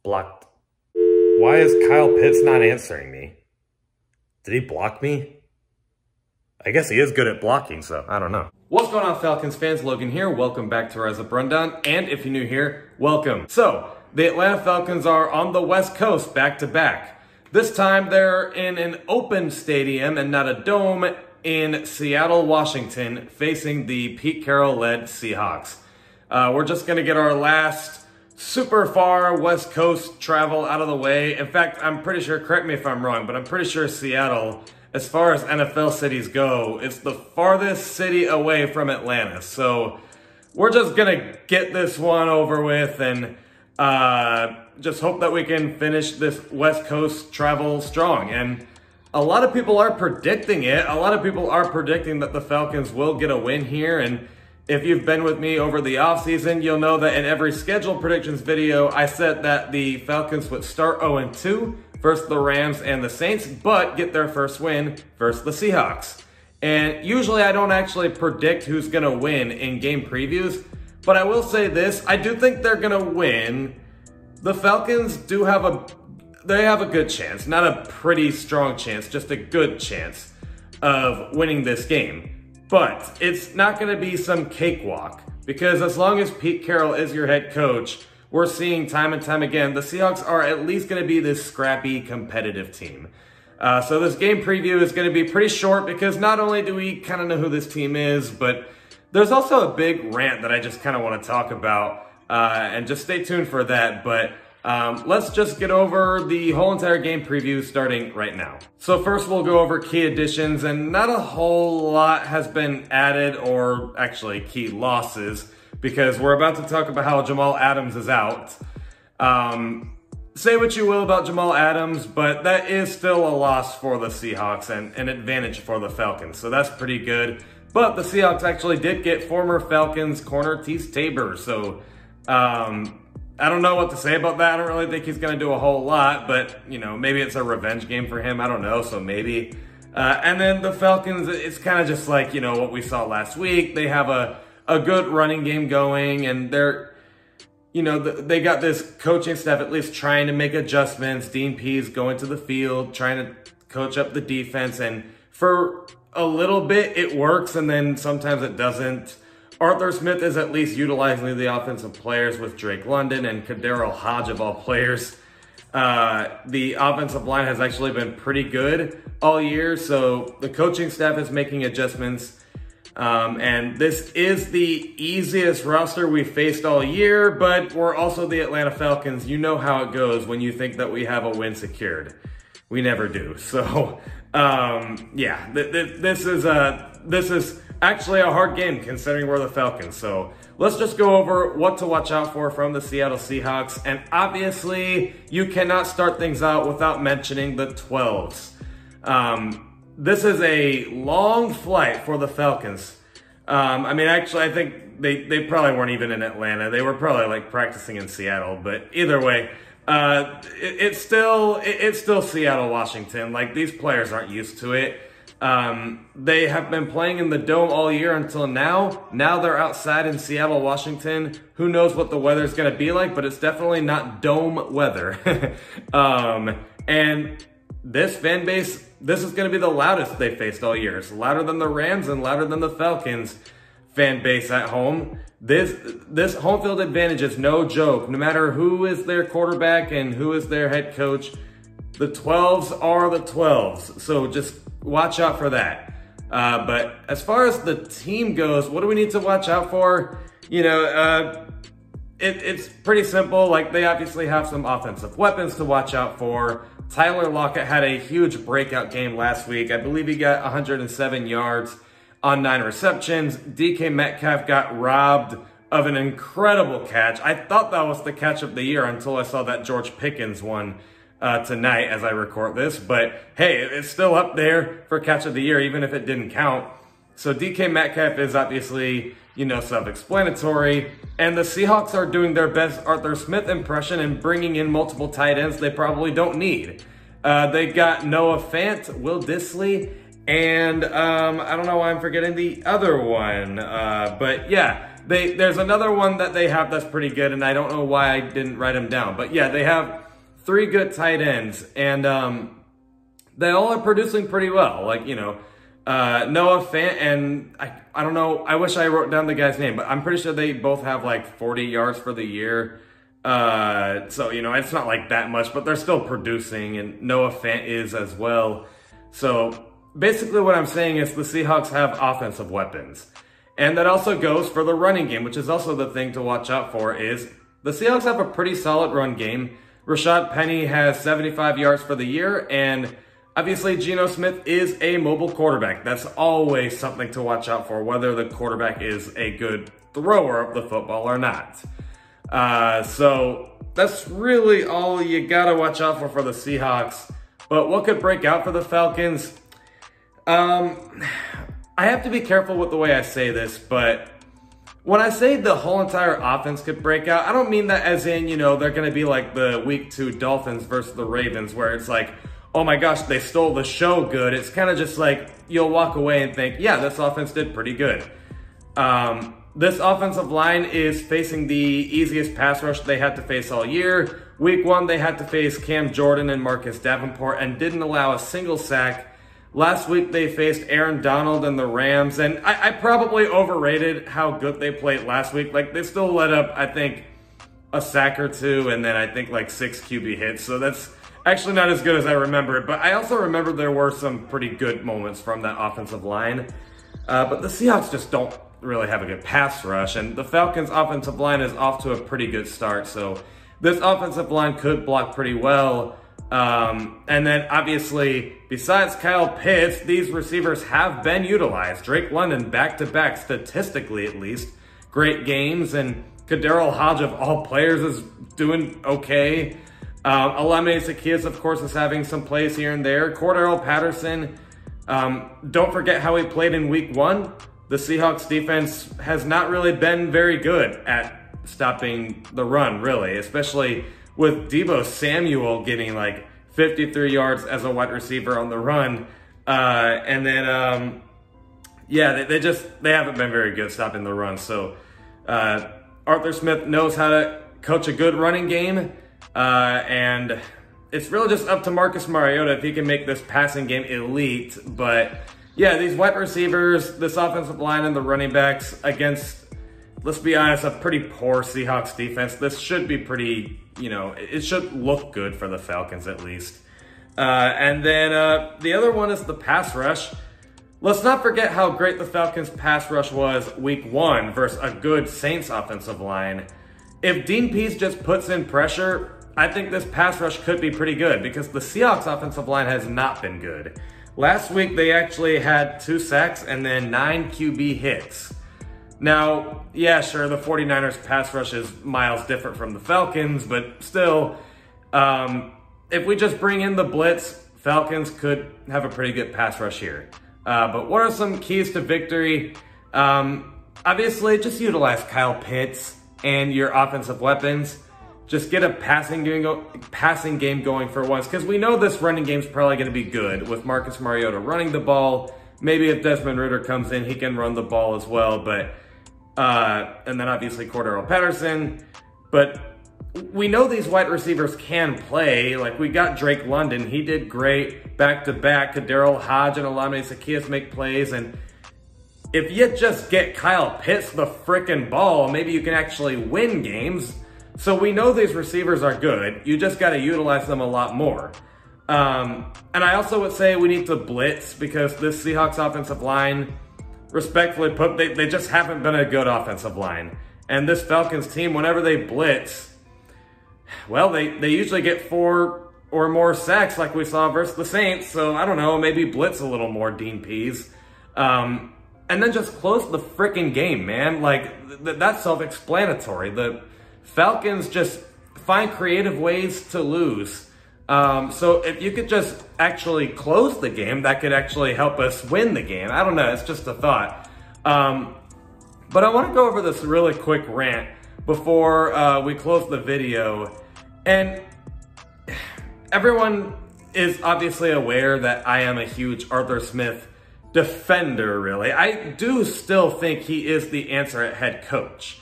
Blocked. Why is Kyle Pitts not answering me? Did he block me? I guess he is good at blocking, so I don't know. What's going on, Falcons fans? Logan here. Welcome back to Rise Up Rundown. And if you're new here, welcome. So, the Atlanta Falcons are on the West Coast back-to-back. This time they're in an open stadium and not a dome in Seattle, Washington, facing the Pete Carroll-led Seahawks. We're just going to get our last super far West Coast travel out of the way. In fact, I'm pretty sure, correct me if I'm wrong, but I'm pretty sure Seattle, as far as NFL cities go, it's the farthest city away from Atlanta. So we're just going to get this one over with and just hope that we can finish this West Coast travel strong. And a lot of people are predicting it. A lot of people are predicting that the Falcons will get a win here. And if you've been with me over the offseason, you'll know that in every schedule predictions video, I said that the Falcons would start 0-2 versus the Rams and the Saints, but get their first win versus the Seahawks. And usually I don't actually predict who's going to win in game previews, but I will say this, I do think they're going to win. The Falcons do have a good chance, not a pretty strong chance, just a good chance of winning this game. But it's not going to be some cakewalk, because as long as Pete Carroll is your head coach, we're seeing time and time again, the Seahawks are at least going to be this scrappy, competitive team. So this game preview is going to be pretty short, because not only do we kind of know who this team is, but there's also a big rant that I just kind of want to talk about, and just stay tuned for that. But let's just get over the whole entire game preview starting right now. So first we'll go over key additions, and not a whole lot has been added, or actually key losses, because we're about to talk about how Jamal Adams is out. Say what you will about Jamal Adams, but that is still a loss for the Seahawks and an advantage for the Falcons, so that's pretty good. But the Seahawks actually did get former Falcons corner Tease Tabor, so I don't know what to say about that. I don't really think he's going to do a whole lot, but, you know, maybe it's a revenge game for him. I don't know, so maybe. And then the Falcons, it's kind of just like, you know, what we saw last week. They have a good running game going, and they're, you know, they got this coaching staff at least trying to make adjustments. Dean Pease going to the field, trying to coach up the defense, and for a little bit it works, and then sometimes it doesn't. Arthur Smith is at least utilizing the offensive players with Drake London and Kadero Hodge of all players. The offensive line has actually been pretty good all year, so the coaching staff is making adjustments. And this is the easiest roster we've faced all year, but we're also the Atlanta Falcons. You know how it goes when you think that we have a win secured. We never do. So, yeah, this is actually a hard game considering we're the Falcons. So let's just go over what to watch out for from the Seattle Seahawks. And obviously, you cannot start things out without mentioning the 12s. This is a long flight for the Falcons. I mean, actually, I think they probably weren't even in Atlanta. They were probably like practicing in Seattle. But either way, it's still Seattle, Washington. Like, these players aren't used to it. They have been playing in the dome all year until now. Now they're outside in Seattle, Washington. Who knows what the weather is going to be like, but it's definitely not dome weather. And this fan base, this is going to be the loudest they faced all year. It's louder than the Rams and louder than the Falcons fan base at home. This home field advantage is no joke. No matter who is their quarterback and who is their head coach, the 12s are the 12s. So just watch out for that. But as far as the team goes, what do we need to watch out for? You know, it's pretty simple. Like, they obviously have some offensive weapons to watch out for. Tyler Lockett had a huge breakout game last week. I believe he got 107 yards on 9 receptions. DK Metcalf got robbed of an incredible catch. I thought that was the catch of the year until I saw that George Pickens one tonight as I record this. But hey, it's still up there for catch of the year, even if it didn't count. So DK Metcalf is obviously, you know, self-explanatory. And the Seahawks are doing their best Arthur Smith impression and bringing in multiple tight ends they probably don't need. They got Noah Fant, Will Dissly, and I don't know why I'm forgetting the other one. But yeah, there's another one that they have that's pretty good, and I don't know why I didn't write them down. But yeah, they have 3 good tight ends, and they all are producing pretty well. Like, you know, Noah Fant, and I don't know, I wish I wrote down the guy's name, but I'm pretty sure they both have like 40 yards for the year. So, you know, it's not like that much, but they're still producing, and Noah Fant is as well. So basically what I'm saying is the Seahawks have offensive weapons. And that also goes for the running game, which is also the thing to watch out for, is the Seahawks have a pretty solid run game. Rashad Penny has 75 yards for the year, and obviously Geno Smith is a mobile quarterback. That's always something to watch out for, whether the quarterback is a good thrower of the football or not. So that's really all you gotta watch out for the Seahawks. But what could break out for the Falcons? I have to be careful with the way I say this, but when I say the whole entire offense could break out, I don't mean that as in, you know, they're going to be like the week 2 Dolphins versus the Ravens, where it's like, oh my gosh, they stole the show good. It's kind of just like, you'll walk away and think, yeah, this offense did pretty good. This offensive line is facing the easiest pass rush they had to face all year. Week 1, they had to face Cam Jordan and Marcus Davenport and didn't allow a single sack. Last week, they faced Aaron Donald and the Rams, and I probably overrated how good they played last week. Like, they still let up, I think, a sack or 2, and then I think like 6 QB hits. So that's actually not as good as I remember it. But I also remember there were some pretty good moments from that offensive line. But the Seahawks just don't really have a good pass rush, and the Falcons' offensive line is off to a pretty good start. So this offensive line could block pretty well. And then obviously, besides Kyle Pitts, these receivers have been utilized. Drake London back-to-back, statistically at least, great games, and Kaderil Hodge of all players is doing okay. Olamide Zaccheaus, of course, is having some plays here and there. Cordarrelle Patterson, don't forget how he played in week 1. The Seahawks defense has not really been very good at stopping the run, really, especially with Deebo Samuel getting like 53 yards as a wide receiver on the run. And then, yeah, they haven't been very good stopping the run. So Arthur Smith knows how to coach a good running game. And it's really just up to Marcus Mariota if he can make this passing game elite. But yeah, these wide receivers, this offensive line, and the running backs against, let's be honest, a pretty poor Seahawks defense. This should be pretty, you know, it should look good for the Falcons at least. And then the other one is the pass rush. Let's not forget how great the Falcons pass rush was week 1 versus a good Saints offensive line. If Dean Pease just puts in pressure, I think this pass rush could be pretty good because the Seahawks offensive line has not been good. Last week, they actually had 2 sacks and then 9 QB hits. Now, yeah, sure, the 49ers pass rush is miles different from the Falcons, but still, if we just bring in the blitz, Falcons could have a pretty good pass rush here. But what are some keys to victory? Obviously, just utilize Kyle Pitts and your offensive weapons. Just get a passing game going for once, because we know this running game is probably going to be good with Marcus Mariota running the ball. Maybe if Desmond Ridder comes in, he can run the ball as well. But and then obviously Cordarrelle Patterson. But we know these wide receivers can play. Like, we got Drake London. He did great back-to-back. Kaderil Hodge and Olamide Zaccheaus make plays. And if you just get Kyle Pitts the frickin' ball, maybe you can actually win games. So we know these receivers are good. You just got to utilize them a lot more. And I also would say we need to blitz, because this Seahawks offensive line, respectfully put, they just haven't been a good offensive line. And this Falcons team, whenever they blitz, well, they usually get 4 or more sacks like we saw versus the Saints. So I don't know, maybe blitz a little more, Dean Pease. And then just close the freaking game, man. Like, that's self-explanatory. The Falcons just find creative ways to lose. So if you could just actually close the game, that could actually help us win the game. I don't know, it's just a thought. But I want to go over this really quick rant before we close the video. And everyone is obviously aware that I am a huge Arthur Smith defender, really. I do still think he is the answer at head coach.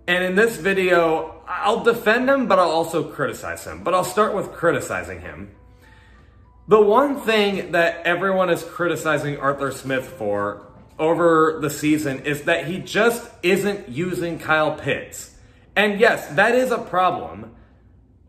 And in this video, I'll defend him, but I'll also criticize him. But I'll start with criticizing him. The one thing that everyone is criticizing Arthur Smith for over the season is that he just isn't using Kyle Pitts. And yes, that is a problem.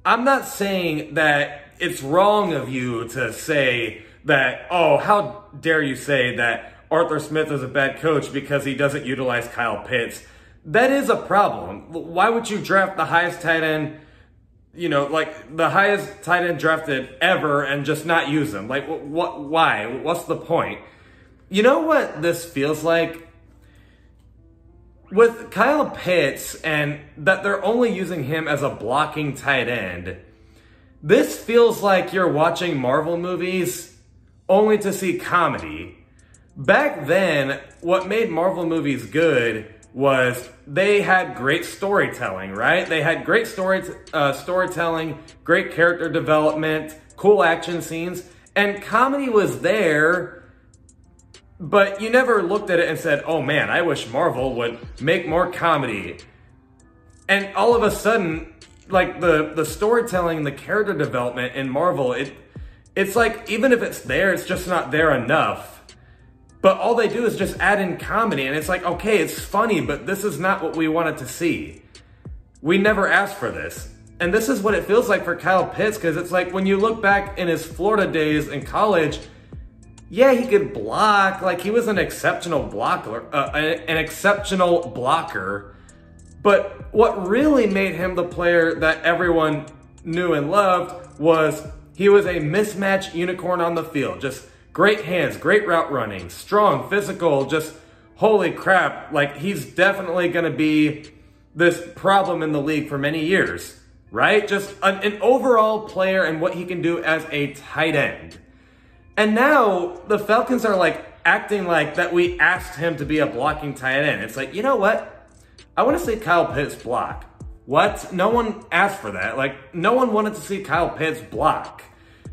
I'm not saying that it's wrong of you to say that, oh, how dare you say that Arthur Smith is a bad coach because he doesn't utilize Kyle Pitts. That is a problem. Why would you draft the highest tight end, you know, like the highest tight end drafted ever and just not use him? Like, what? Why? What's the point? You know what this feels like? With Kyle Pitts and that they're only using him as a blocking tight end, this feels like you're watching Marvel movies only to see comedy. Back then, what made Marvel movies good was they had great storytelling, right? They had great storytelling, great character development, cool action scenes, and comedy was there, but you never looked at it and said, oh man, I wish Marvel would make more comedy. And all of a sudden, like the storytelling, the character development in Marvel, it's like, even if it's there, it's just not there enough. But all they do is just add in comedy, and it's like, okay, it's funny, but this is not what we wanted to see. We never asked for this. And this is what it feels like for Kyle Pitts, because it's like when you look back in his Florida days in college, yeah, he could block, like he was an exceptional blocker, but what really made him the player that everyone knew and loved was he was a mismatch unicorn on the field. Just great hands, great route running, strong, physical, just holy crap. Like, he's definitely going to be this problem in the league for many years, right? Just an overall player and what he can do as a tight end. And now the Falcons are like acting like that we asked him to be a blocking tight end. It's like, you know what? I want to see Kyle Pitts block. What? No one asked for that. Like, no one wanted to see Kyle Pitts block.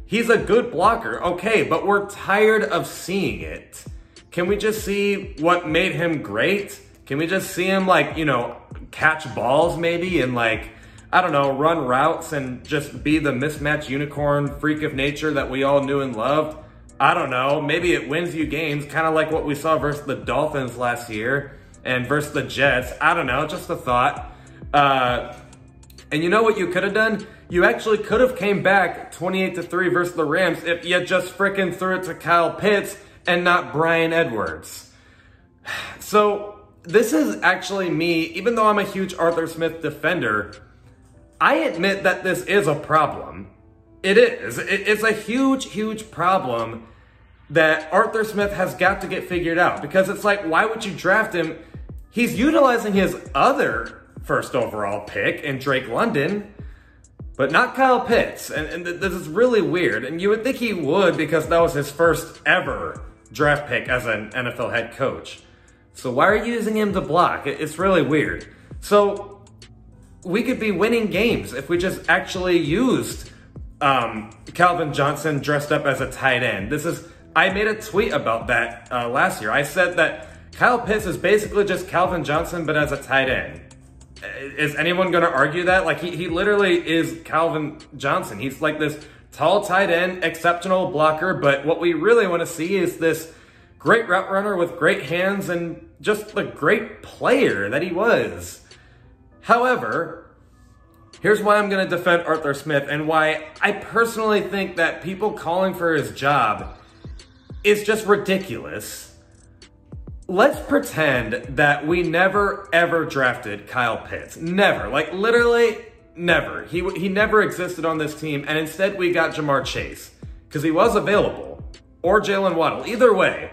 He's a good blocker, okay, but we're tired of seeing it. Can we just see what made him great? Can we just see him, like, you know, catch balls maybe and, like, I don't know, run routes and just be the mismatch unicorn freak of nature that we all knew and loved? I don't know, maybe it wins you games, kind of like what we saw versus the Dolphins last year and versus the Jets. I don't know, just a thought. And you know what you could have done? You actually could have came back 28-3 versus the Rams if you just frickin' threw it to Kyle Pitts and not Bryan Edwards. So this is actually me, even though I'm a huge Arthur Smith defender, I admit that this is a problem. It is. It's a huge, huge problem that Arthur Smith has got to get figured out, because it's like, why would you draft him? He's utilizing his other first overall pick in Drake London, but not Kyle Pitts. And this is really weird. And you would think he would, because that was his first ever draft pick as an NFL head coach. So why are you using him to block? It's really weird. So we could be winning games if we just actually used Calvin Johnson dressed up as a tight end. I made a tweet about that last year. I said that Kyle Pitts is basically just Calvin Johnson, but as a tight end. Is anyone going to argue that? Like, he literally is Calvin Johnson. He's like this tall tight end, exceptional blocker, but what we really want to see is this great route runner with great hands and just the great player that he was. However, here's why I'm going to defend Arthur Smith and why I personally think that people calling for his job is just ridiculous. Let's pretend that we never, ever drafted Kyle Pitts. Never. Like, literally, never. He never existed on this team, and instead we got Jamar Chase, because he was available, or Jalen Waddle. Either way,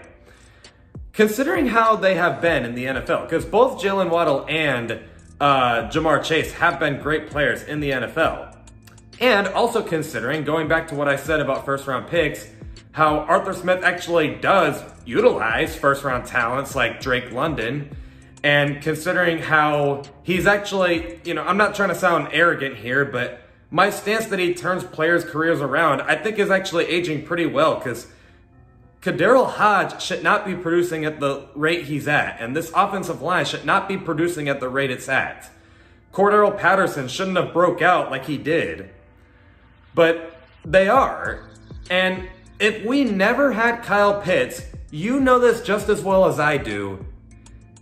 considering how they have been in the NFL, because both Jalen Waddle and Jamar Chase have been great players in the NFL, and also considering, going back to what I said about first-round picks, how Arthur Smith actually does utilize first-round talents like Drake London, and considering how he's actually, you know, I'm not trying to sound arrogant here, but my stance that he turns players' careers around, I think is actually aging pretty well, because Kaderil Hodge should not be producing at the rate he's at, and this offensive line should not be producing at the rate it's at. Cordero Patterson shouldn't have broke out like he did, but they are. And if we never had Kyle Pitts, you know this just as well as I do.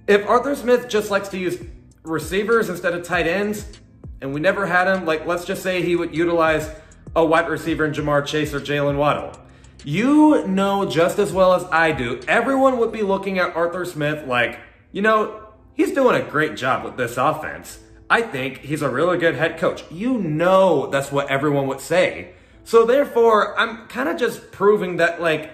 If Arthur Smith just likes to use receivers instead of tight ends, and we never had him, like let's just say he would utilize a wide receiver in Jamar Chase or Jalen Waddle. You know just as well as I do, everyone would be looking at Arthur Smith like, you know, he's doing a great job with this offense. I think he's a really good head coach. You know that's what everyone would say. So therefore, I'm kind of just proving that, like,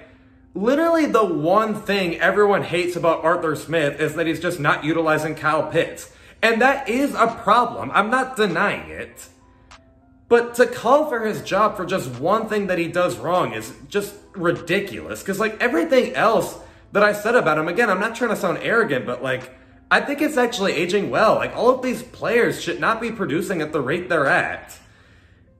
literally the one thing everyone hates about Arthur Smith is that he's just not utilizing Kyle Pitts. And that is a problem. I'm not denying it. But to call for his job for just one thing that he does wrong is just ridiculous. Because, like, everything else that I said about him, again, I'm not trying to sound arrogant, but, like, I think it's actually aging well. Like, all of these players should not be producing at the rate they're at.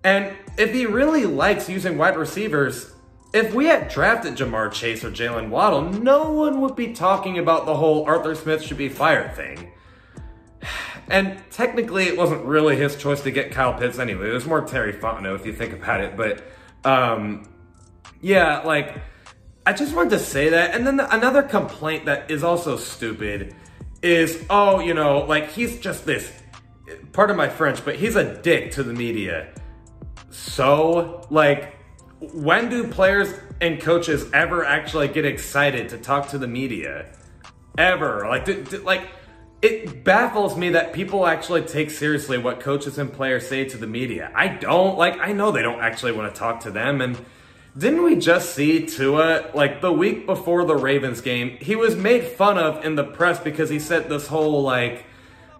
And if he really likes using wide receivers, if we had drafted Jamar Chase or Jalen Waddle, no one would be talking about the whole Arthur Smith should be fired thing. And technically, it wasn't really his choice to get Kyle Pitts anyway. It was more Terry Fontenot, if you think about it. But, yeah, like, I just wanted to say that. And then another complaint that is also stupid is, oh, you know, like, he's just this, pardon my French, but he's a dick to the media. So, like, when do players and coaches ever actually get excited to talk to the media? Ever. Like, it baffles me that people actually take seriously what coaches and players say to the media. I don't. Like, I know they don't actually want to talk to them. And didn't we just see Tua, like, the week before the Ravens game, he was made fun of in the press because he said this whole, like,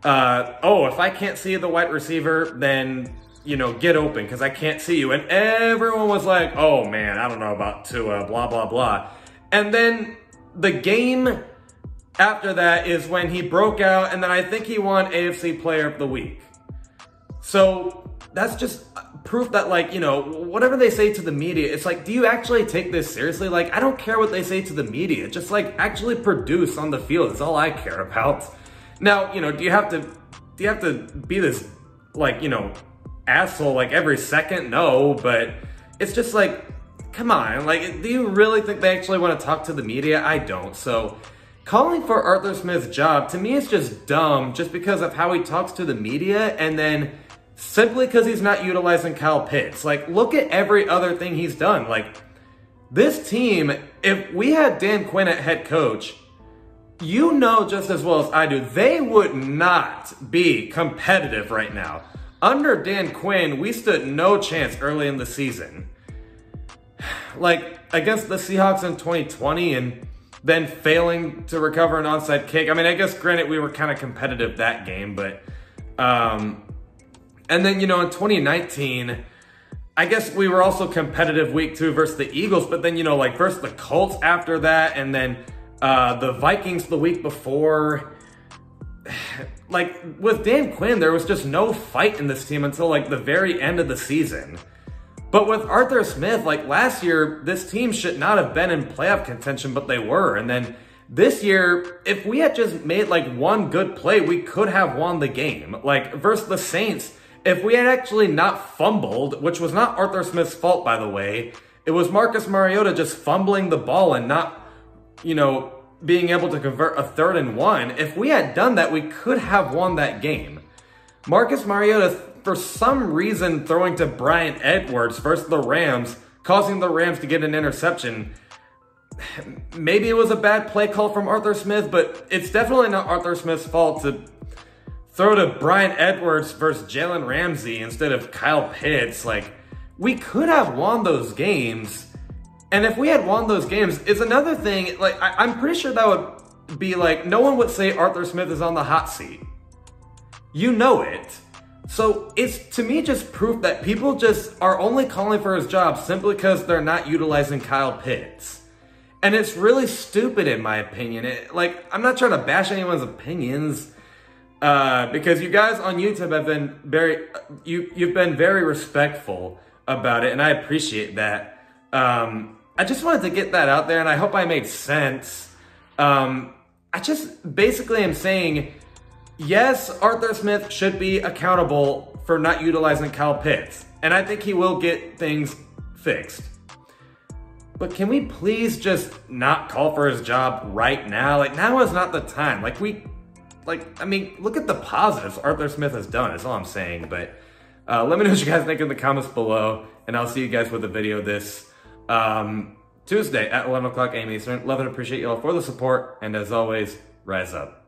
oh, if I can't see the wide receiver, then, you know, get open because I can't see you. And everyone was like, oh, man, I don't know about Tua, blah, blah, blah. And then the game after that is when he broke out, and then I think he won AFC Player of the Week. So that's just proof that, like, you know, whatever they say to the media, it's like, do you actually take this seriously? Like, I don't care what they say to the media. Just, like, actually produce on the field is all I care about. Now, you know, do you have to be this, like, you know, asshole, like, every second? No, but it's just like, come on. Like, do you really think they actually want to talk to the media? I don't. So calling for Arthur Smith's job, to me, is just dumb just because of how he talks to the media, and then simply because he's not utilizing Kyle Pitts. Like, look at every other thing he's done. Like, this team, if we had Dan Quinn at head coach, you know just as well as I do, they would not be competitive right now. Under Dan Quinn, we stood no chance early in the season. Like, against the Seahawks in 2020 and then failing to recover an onside kick. I mean, I guess, granted, we were kind of competitive that game, but, and then, you know, in 2019, I guess we were also competitive week 2 versus the Eagles, but then, you know, like, versus the Colts after that, and then the Vikings the week before. Like, with Dan Quinn, there was just no fight in this team until, like, the very end of the season. But with Arthur Smith, like, last year, this team should not have been in playoff contention, but they were. And then this year, if we had just made, like, one good play, we could have won the game. Like, versus the Saints, if we had actually not fumbled, which was not Arthur Smith's fault, by the way, it was Marcus Mariota just fumbling the ball and not, you know, being able to convert a 3rd and 1. If we had done that, we could have won that game. Marcus Mariota, for some reason, throwing to Bryan Edwards versus the Rams, causing the Rams to get an interception. Maybe it was a bad play call from Arthur Smith, but it's definitely not Arthur Smith's fault to throw to Bryan Edwards versus Jalen Ramsey instead of Kyle Pitts. Like, we could have won those games. And if we had won those games, it's another thing, like, I'm pretty sure that would be like, no one would say Arthur Smith is on the hot seat. You know it. So it's, to me, just proof that people just are only calling for his job simply because they're not utilizing Kyle Pitts. And it's really stupid, in my opinion. Like, I'm not trying to bash anyone's opinions, because you guys on YouTube have been you've been very respectful about it, and I appreciate that. I just wanted to get that out there, and I hope I made sense. I just basically am saying, yes, Arthur Smith should be accountable for not utilizing Kyle Pitts, and I think he will get things fixed. But can we please just not call for his job right now? Like, now is not the time. I mean, look at the positives Arthur Smith has done, is all I'm saying. But let me know what you guys think in the comments below, and I'll see you guys with a video this Tuesday at 11 o'clock a.m. Eastern. Love and appreciate y'all for the support, and as always, rise up.